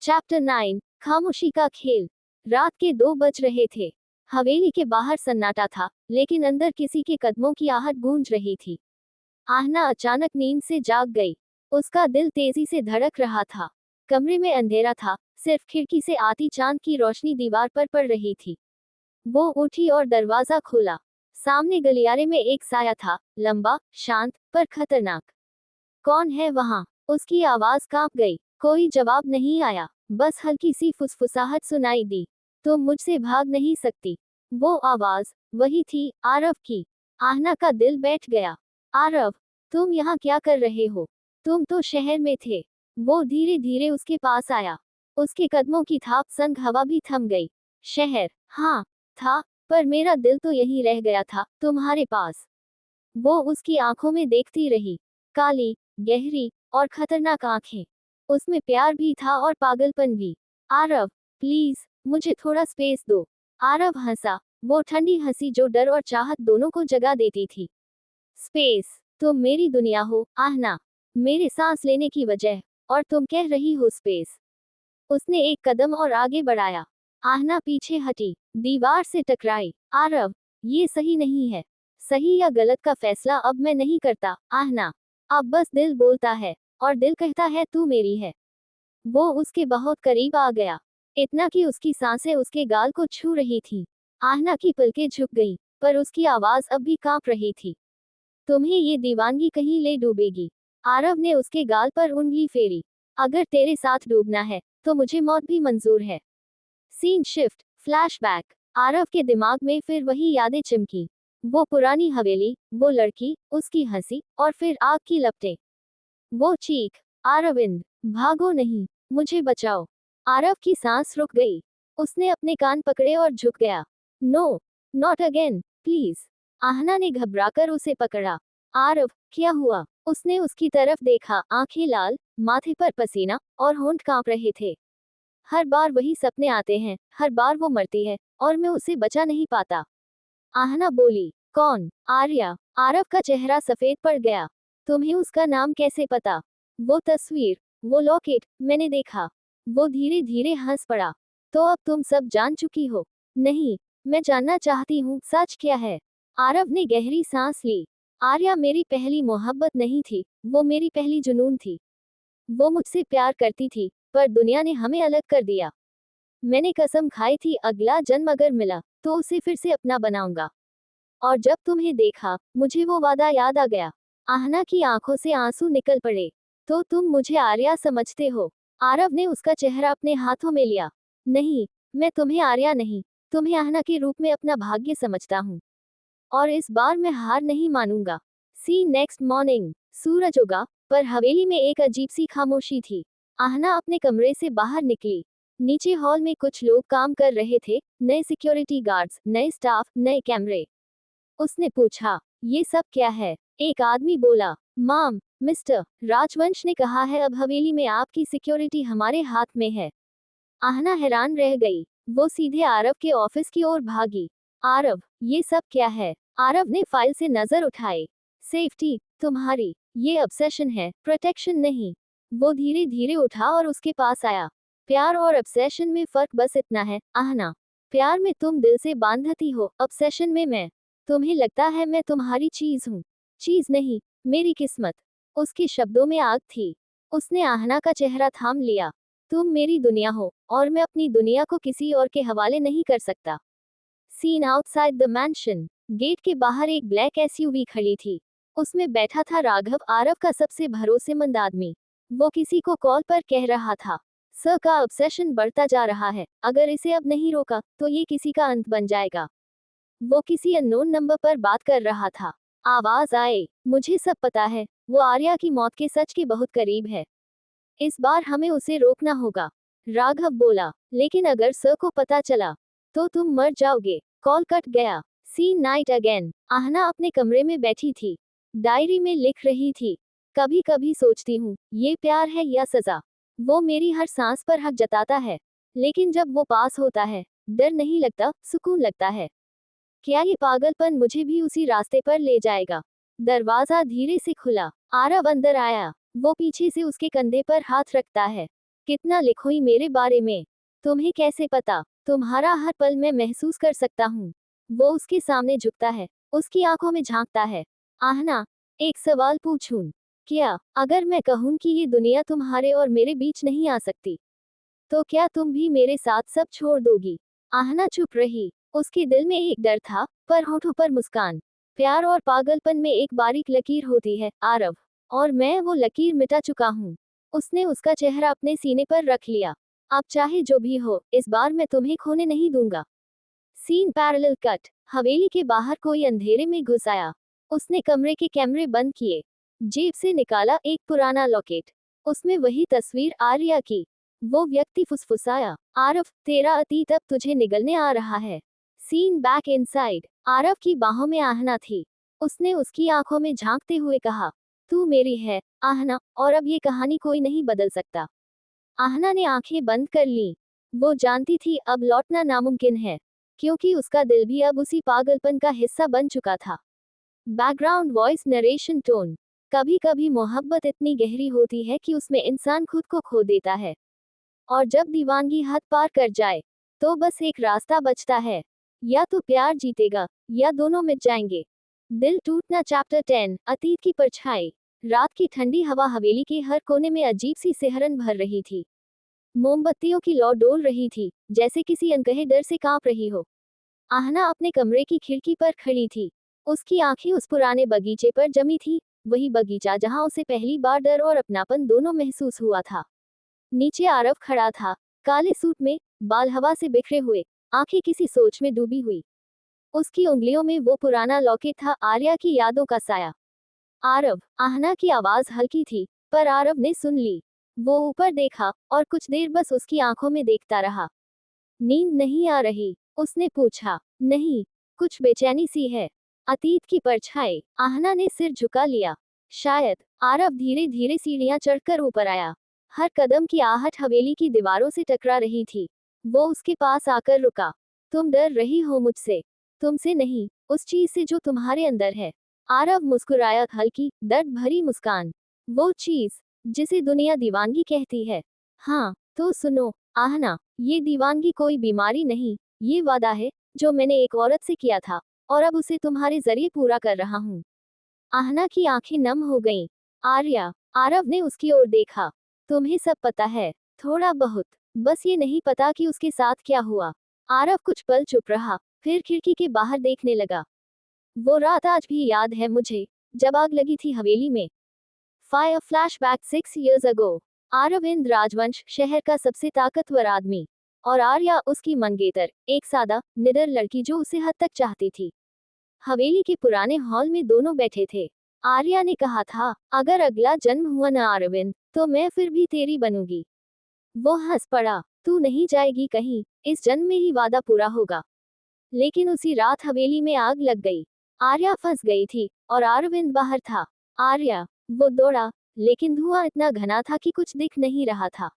Chapter 9 खामोशी का खेल। रात के 2 बज रहे थे। हवेली के बाहर सन्नाटा था, लेकिन अंदर किसी के कदमों की आहट गूंज रही थी। आहना अचानक नींद से जाग गई। उसका दिल तेजी से धड़क रहा था। कमरे में अंधेरा था, सिर्फ खिड़की से आती चांद की रोशनी दीवार पर पड़ रही थी। वो उठी और दरवाजा खोला। सामने गलियारे में एक साया था, लंबा, शांत, पर खतरनाक। कौन है वहां? उसकी आवाज कांप गई। कोई जवाब नहीं आया, बस हल्की सी फुसफुसाहट सुनाई दी। तुम मुझसे भाग नहीं सकती। वो आवाज वही थी, आरव की। आहना का दिल बैठ गया। आरव, तुम यहाँ क्या कर रहे हो? तुम तो शहर में थे। वो धीरे धीरे उसके पास आया। उसके कदमों की थाप संग हवा भी थम गई। शहर, हाँ, था, पर मेरा दिल तो यहीं रह गया था, तुम्हारे पास। वो उसकी आंखों में देखती रही। काली, गहरी और खतरनाक आंखें। उसमें प्यार भी था और पागलपन भी। आरव, प्लीज, मुझे थोड़ा स्पेस दो। आरव हंसा, वो ठंडी हंसी जो डर और चाहत दोनों को जगा देती थी। स्पेस? तुम मेरी दुनिया हो, आहना। मेरे सांस लेने की वजह, और तुम कह रही हो स्पेस। उसने एक कदम और आगे बढ़ाया। आहना पीछे हटी, दीवार से टकराई। आरव, ये सही नहीं है। सही या गलत का फैसला अब मैं नहीं करता, आहना। अब बस दिल बोलता है, और दिल कहता है तू मेरी है। वो उसके बहुत करीब आ गया, इतना कि उसकी सांसें उसके गाल को छू रही थीं। आहना की पलकें झुक गईं, पर उसकी आवाज अब भी कांप रही थी। तुम्हें ये दीवानगी कहीं ले डूबेगी। आरव ने उसके गाल पर उंगली फेरी। अगर तेरे साथ डूबना है, तो मुझे मौत भी मंजूर है। Scene shift, flashback. आरव के दिमाग में फिर वही यादें चिमकी। वो पुरानी हवेली, वो लड़की, उसकी हंसी, और फिर आग की लपटें। वो चीख, आरविंद, भागो नहीं, मुझे बचाओ। आरव की सांस रुक गई। उसने अपने कान पकड़े और झुक गया। No, not again, please. Aahna ने घबराकर उसे पकड़ा। आरव, क्या हुआ? उसने उसकी तरफ देखा, आंखें लाल, माथे पर पसीना, और होंठ कांप रहे थे। हर बार वही सपने आते हैं, हर बार वो मरती है, और मैं उसे बचा नहीं पाता। आहना बोली। कौन? आर्या। आरव का चेहरा सफेद पड़ गया। तुम्हें उसका नाम कैसे पता? वो तस्वीर, वो लॉकेट, मैंने देखा। वो धीरे धीरे हंस पड़ा। तो अब तुम सब जान चुकी हो? नहीं, मैं जानना चाहती हूँ, सच क्या है? आरव ने गहरी सांस ली। आर्या मेरी पहली मोहब्बत नहीं थी, वो मेरी पहली जुनून थी। वो मुझसे प्यार करती थी, पर दुनिया ने हमें अलग कर दिया। मैंने कसम खाई थी, अगला जन्म अगर मिला, तो उसे फिर से अपना बनाऊंगा। और जब तुम्हें देखा, मुझे वो वादा याद आ गया। आहना की आंखों से आंसू निकल पड़े। तो तुम मुझे आर्या समझते हो? आरव ने उसका चेहरा अपने हाथों में लिया। नहीं, मैं तुम्हें आर्या नहीं, तुम्हें आहना के रूप में अपना भाग्य समझता हूँ। और इस बार मैं हार नहीं मानूंगा। सी नेक्स्ट मॉर्निंग। सूरज उगा, पर हवेली में एक अजीब सी खामोशी थी। आहना अपने कमरे से बाहर निकली। नीचे हॉल में कुछ लोग काम कर रहे थे, नए सिक्योरिटी गार्ड्स, नए स्टाफ, नए कैमरे। उसने पूछा, ये सब क्या है? एक आदमी बोला, माम, मिस्टर राजवंश ने कहा है अब हवेली में आपकी सिक्योरिटी हमारे हाथ में है। आहना हैरान रह गई। वो सीधे आरव के ऑफिस की ओर भागी। आरव, ये सब क्या है? आरव ने फाइल से नजर उठाई। सेफ्टी, तुम्हारी ये ऑब्सेशन है, प्रोटेक्शन नहीं। वो धीरे धीरे उठा और उसके पास आया। प्यार और ऑब्सेशन में फर्क बस इतना है, आहना। प्यार में तुम दिल से बांधती हो, ऑब्सेशन में मैं। तुम्हें लगता है मैं तुम्हारी चीज हूँ। चीज नहीं, मेरी किस्मत। उसके शब्दों में आग थी। उसने आहना का चेहरा थाम लिया। तुम मेरी दुनिया हो, और मैं अपनी दुनिया को किसी और के हवाले नहीं कर सकता। Scene outside the mansion. Gate के बाहर एक ब्लैक एसयूवी खड़ी थी। उसमें बैठा था राघव, आरव का सबसे भरोसेमंद आदमी। वो किसी को कॉल पर कह रहा था, सर का ऑब्सेशन बढ़ता जा रहा है, अगर इसे अब नहीं रोका, तो ये किसी का अंत बन जाएगा। वो किसी अननोन नंबर पर बात कर रहा था। आवाज आए, मुझे सब पता है, वो आर्या की मौत के सच के बहुत करीब है। इस बार हमें उसे रोकना होगा। राघव बोला, लेकिन अगर सर को पता चला, तो तुम मर जाओगे। कॉल कट गया। Scene night again. आहना अपने कमरे में बैठी थी। डायरी में लिख रही थी, कभी कभी सोचती हूँ, ये प्यार है या सजा। वो मेरी हर सांस पर हक जताता है, लेकिन जब वो पास होता है, डर नहीं लगता, सुकून लगता है। क्या ये पागलपन मुझे भी उसी रास्ते पर ले जाएगा? दरवाजा धीरे से खुला। आरव अंदर आया। वो पीछे से उसके कंधे पर हाथ रखता है। कितना लिखोई मेरे बारे में। तुम्हें कैसे पता? तुम्हारा हर पल मैं महसूस कर सकता हूँ। वो उसके सामने झुकता है, उसकी आंखों में झांकता है। आहना, एक सवाल पूछूं? क्या अगर मैं कहूं कि ये दुनिया तुम्हारे और मेरे बीच नहीं आ सकती, तो क्या तुम भी मेरे साथ सब छोड़ दोगी? आहना चुप रही। उसके दिल में एक डर था, पर होठों पर मुस्कान। प्यार और पागलपन में एक बारीक लकीर होती है, आरव। और मैं वो लकीर मिटा चुका हूँ। उसने उसका चेहरा अपने सीने पर रख लिया। अब चाहे जो भी हो, इस बार मैं तुम्हें खोने नहीं दूंगा। Scene parallel cut. हवेली के बाहर कोई अंधेरे में घुस आया। उसने कमरे के कैमरे बंद किए। जेब से निकाला एक पुराना लॉकेट। उसमें वही तस्वीर आर्या की। वो व्यक्ति फुसफुसाया, आरव, तेरा अतीत अब तुझे निगलने आ रहा है। Scene back inside. आरव की बाहों में आहना थी। उसने उसकी आंखों में झांकते हुए कहा, तू मेरी है, आहना, और अब ये कहानी कोई नहीं बदल सकता। आहना ने आंखें बंद कर लीं। वो जानती थी अब लौटना नामुमकिन है, क्योंकि उसका दिल भी अब उसी पागलपन का हिस्सा बन चुका था। Background voice narration tone. कभी कभी मोहब्बत इतनी गहरी होती है कि उसमें इंसान खुद को खो देता है। और जब दीवानगी हद पार कर जाए, तो बस एक रास्ता बचता है। या तो प्यार जीतेगा, या दोनों मिट जाएंगे। दिल टूटना चैप्टर 10। अतीत की परछाई। रात की ठंडी हवा हवेली के हर कोने में अजीब सी सिहरन भर रही थी। मोमबत्तियों की लौ डोल रही थी, जैसे किसी अनकहे डर से कांप रही हो। आहना अपने कमरे की खिड़की पर खड़ी थी। उसकी आंखें उस पुराने बगीचे पर जमी थी, वही बगीचा जहां उसे पहली बार डर और अपनापन दोनों महसूस हुआ था। नीचे आरव खड़ा था, काले सूट में, बाल हवा से बिखरे हुए, आंखें किसी सोच में डूबी हुई। उसकी उंगलियों में वो पुराना लॉकेट था, आर्या की यादों का साया। आरव, आहना की आवाज हल्की थी, पर आरव ने सुन ली। वो ऊपर देखा, और कुछ देर बस उसकी आंखों में देखता रहा। नींद नहीं आ रही? उसने पूछा। नहीं, कुछ बेचैनी सी है। अतीत की परछाई। आहना ने सिर झुका लिया। शायद। आरव धीरे धीरे सीढ़ियां चढ़कर ऊपर आया। हर कदम की आहट हवेली की दीवारों से टकरा रही थी। वो उसके पास आकर रुका। तुम डर रही हो मुझसे? तुमसे नहीं, उस चीज से जो तुम्हारे अंदर है। आरव मुस्कुराया, हल्की, दर्द भरी मुस्कान। वो चीज जिसे दुनिया दीवानगी कहती है। हाँ, तो सुनो, आहना, ये दीवानगी कोई बीमारी नहीं, ये वादा है, जो मैंने एक औरत से किया था, और अब उसे तुम्हारे जरिए पूरा कर रहा हूँ। आहना की आंखें नम हो गईं। आर्या। आरव ने उसकी ओर देखा। तुम्हें सब पता है? थोड़ा बहुत। बस ये नहीं पता कि उसके साथ क्या हुआ। आरव कुछ पल चुप रहा, फिर खिड़की के बाहर देखने लगा। वो रात आज भी याद है मुझे, जब आग लगी थी हवेली में। Fire flashback 6 years ago। Arvind Rajvansh, शहर का सबसे ताकतवर आदमी। और आर्या उसकी मंगेतर, एक सादा, निडर लड़की जो उसे हद तक चाहती थी। हवेली के पुराने हॉल में दोनों बैठे थे। आर्या ने कहा था, अगर अगला जन्म हुआ ना अरविंद, तो मैं फिर भी तेरी बनूंगी। वो हंस पड़ा, तू नहीं जाएगी कहीं, इस जन्म में ही वादा पूरा होगा। लेकिन उसी रात हवेली में आग लग गई। आर्या फंस गई थी, और अरविंद बाहर था। आर्या। वो दौड़ा, लेकिन धुआं इतना घना था कि कुछ दिख नहीं रहा था।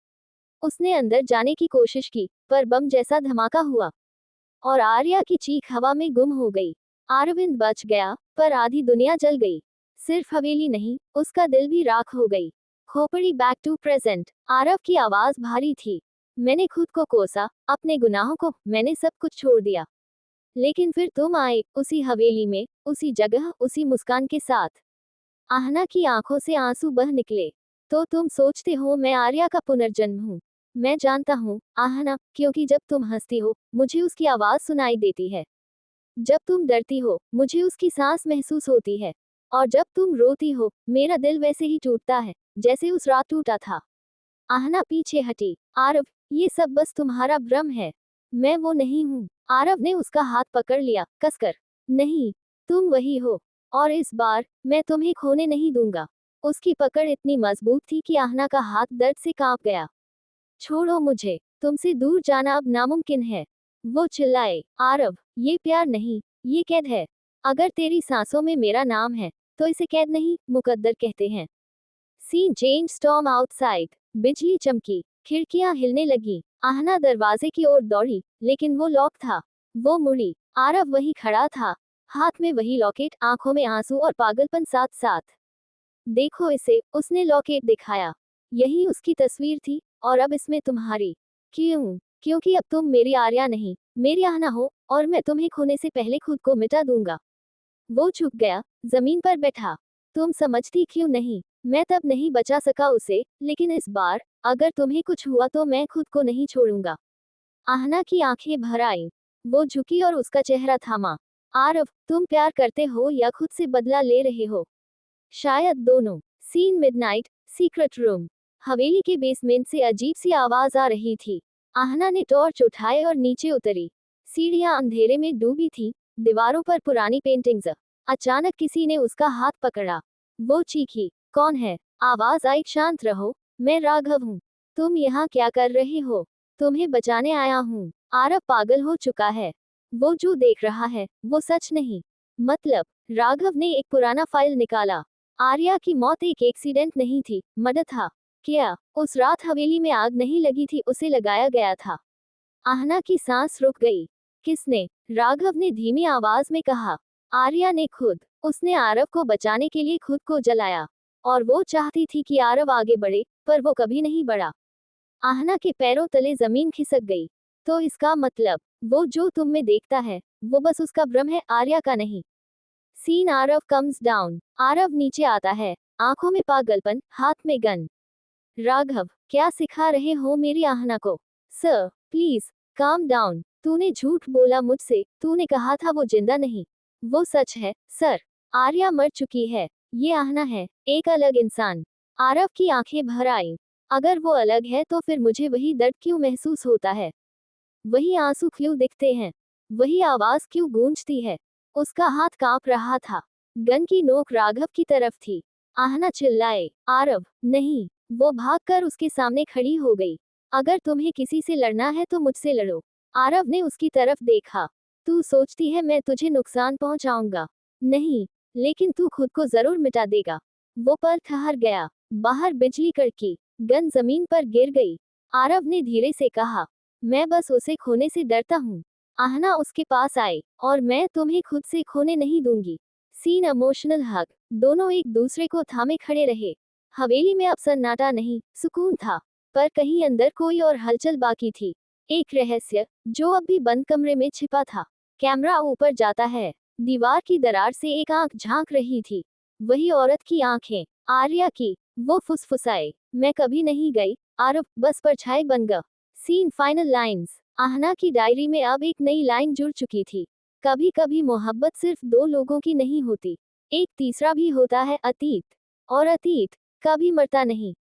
उसने अंदर जाने की कोशिश की, पर बम जैसा धमाका हुआ, और आर्या की चीख हवा में गुम हो गई। अरविंद बच गया, पर आधी दुनिया जल गई। सिर्फ हवेली नहीं, उसका दिल भी राख हो गई। खोपड़ी बैक टू प्रेजेंट। आरव की आवाज भारी थी। मैंने खुद को कोसा, अपने गुनाहों को, मैंने सब कुछ छोड़ दिया। लेकिन फिर तुम आए, उसी हवेली में, उसी जगह, उसी मुस्कान के साथ। आहना की आंखों से आंसू बह निकले। तो तुम सोचते हो मैं आर्या का पुनर्जन्म हूँ? मैं जानता हूँ, आहना, क्योंकि जब तुम हंसती हो, मुझे उसकी आवाज सुनाई देती है। जब तुम डरती हो, मुझे उसकी सांस महसूस होती है। और जब तुम रोती हो, मेरा दिल वैसे ही टूटता है, जैसे उस रात टूटा था। आहना पीछे हटी। आरव, ये सब बस तुम्हारा भ्रम है। मैं वो नहीं हूँ। आरव ने उसका हाथ पकड़ लिया, कसकर। नहीं, तुम वही हो। और इस बार, मैं तुम्हें खोने नहीं दूंगा। उसकी पकड़ इतनी मजबूत थी कि आहना का हाथ दर्द से कांप गया। छोड़ो मुझे, तुमसे दूर जाना अब नामुमकिन है। वो चिल्लाए, आरव, ये प्यार नहीं, ये कैद है। अगर तेरी सांसों में मेरा नाम है, तो इसे कैद नहीं, मुकद्दर कहते हैं। Scene change storm outside. बिजली चमकी, खिड़कियां हिलने लगी। आहना दरवाजे की ओर दौड़ी, लेकिन वो लॉक था। वो मुड़ी। आरव वही खड़ा था, हाथ में वही लॉकेट, आंखों में आंसू और पागलपन साथ साथ। देखो इसे, उसने लॉकेट दिखाया। यही उसकी तस्वीर थी, और अब इसमें तुम्हारी। क्यों? क्योंकि अब तुम मेरी आर्या नहीं, मेरी आहना हो, और मैं तुम्हें खोने से पहले खुद को मिटा दूंगा। वो झुक गया, जमीन पर बैठा। तुम समझती क्यों नहीं? मैं तब नहीं बचा सका उसे, लेकिन इस बार, अगर तुम्हें कुछ हुआ तो मैं खुद को नहीं छोड़ूंगा। आहना की आंखें भर आईं। वो झुकी और उसका चेहरा थामा। आरव, तुम प्यार करते हो या खुद से बदला ले रहे हो? शायद दोनों। Scene midnight, secret room. हवेली के बेसमेंट से अजीब सी आवाज आ रही थी। आहना ने टॉर्च उठाए और नीचे उतरी। सीढ़ियां अंधेरे में डूबी थी, दीवारों पर पुरानी पेंटिंग्स। अचानक किसी ने उसका हाथ पकड़ा। वो चीखी, कौन है? आवाज आई, शांत रहो, मैं राघव हूँ। तुम यहाँ क्या कर रहे हो? तुम्हें बचाने आया हूँ। आरव पागल हो चुका है। वो जो देख रहा है, वो सच नहीं। मतलब, राघव ने एक पुराना फाइल निकाला। आर्या की मौत एक एक्सीडेंट नहीं थी, मर्डर था। क्या उस रात हवेली में आग नहीं लगी थी, उसे लगाया गया था? आहना की सांस रुक गई। किसने? राघव ने धीमी आवाज में कहा। आर्या ने खुद। उसने आरव को बचाने के लिए खुद को जलाया। और वो चाहती थी कि आरव आगे बढ़े, पर वो कभी नहीं बढ़ा। आहना के पैरों तले जमीन खिसक गई। तो इसका मतलब, वो जो तुम में देखता है, वो बस उसका भ्रम है, आर्या का नहीं। Scene Aarav comes down. Aarav नीचे आता है, आंखों में पागलपन, हाथ में गन। राघव, क्या सिखा रहे हो मेरी आहना को? Sir, please, calm down. तूने झूठ बोला मुझसे, तूने कहा था वो जिंदा नहीं। वो सच है, सर। आर्या मर चुकी है। ये आहना है, एक अलग इंसान। आरव की आंखें भर आईं। अगर वो अलग है तो फिर मुझे वही दर्द क्यों महसूस होता है? वही आंसू क्यों दिखते हैं? वही आवाज क्यों गूंजती है? उसका हाथ कांप रहा था। गन की नोक राघव की तरफ थी। आहना चिल्लाए, आरव, नहीं। वो भागकर उसके सामने खड़ी हो गई। अगर तुम्हें किसी से लड़ना है तो मुझसे लड़ो। आरव ने उसकी तरफ देखा। तू सोचती है मैं तुझे नुकसान पहुंचाऊंगा? नहीं, लेकिन तू खुद को जरूर मिटा देगा। वो पल ठहर गया। बाहर बिजली कड़की। गन जमीन पर गिर गई। आरव ने धीरे से कहा, मैं बस उसे खोने से डरता हूँ। आहना उसके पास आए, और मैं तुम्हें खुद से खोने नहीं दूंगी। सीन इमोशनल हग। दोनों एक दूसरे को थामे खड़े रहे। हवेली में अब सन्नाटा नहीं, सुकून था। पर कहीं अंदर कोई और हलचल बाकी थी। एक रहस्य, जो अब भी बंद कमरे में छिपा था। कैमरा ऊपर जाता है। दीवार की दरार से एक आंख झांक रही थी। वही औरत की आंखें, आर्या की। वो फुसफुसाए, मैं कभी नहीं गई, आरव, बस परछाई बन गया। Scene final lines. आहना की डायरी में अब एक नई लाइन जुड़ चुकी थी। कभी कभी मोहब्बत सिर्फ दो लोगों की नहीं होती, एक तीसरा भी होता है, अतीत। और अतीत कभी मरता नहीं।